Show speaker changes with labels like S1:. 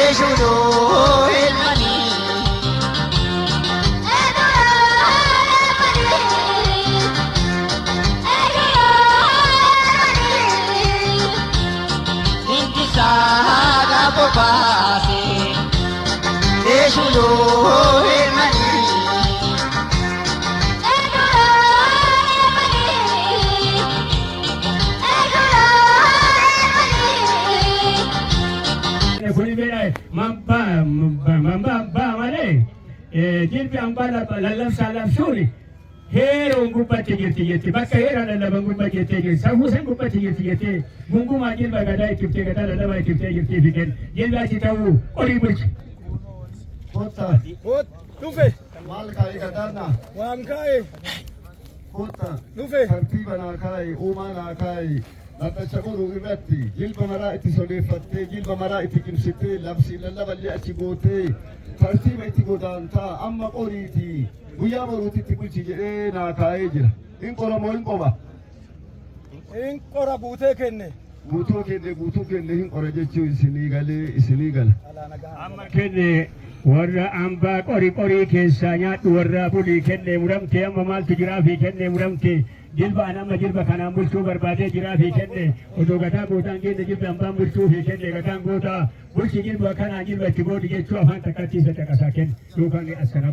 S1: Eshuloo ilmanii. Intisaada bobaase. Eshuloo ilmanii.
S2: Mamba male jilbi ambala lallamsa labsuuni heeroon gubbatti jirti bakka heera lallaban gubbatti jirti safuusan gubbatti jirti gungumaa jilba gadaa ittiftee gadaa lallabaa ittiftee jirti fiqeen jilba achi ta'uu qorii bulchi.
S3: Kota
S4: Dhufe
S3: maal kaa'e gadaana
S4: waan kaa'e
S3: kota
S4: dhufe
S3: tartiiba naa kaa'e uumaa naa kaa'e Natacha godhuu irratti jilba maraa itti sodeeffattee jilba maraa itti cimsitee labsii lallaballee achi gootee tartiiba itti godaantaa amma qoriiti guyyaa boruutitti bulchi jedhee naa kaa'ee jira. Hin qoramoo hin qoba.
S4: hin qora buutee kenne
S3: Guutuu kenne hin qora jechuu isinii gala.
S2: Amma kenne warra ambaa qorii keessaa nyaadhu warra bulii kenne muramte amma maaltu jiraa fi kenne muramte jilba anama jilba kanaan bulchuu barbaadee jiraa fi kenne odoo gataa gootaan kenne jilba ambaan bulchuu fi kenne gataan gootaa bulchi jilba kanaan jilba itti boodi jechuu afaan takkatti isa caqasaa kenne yookaan as kana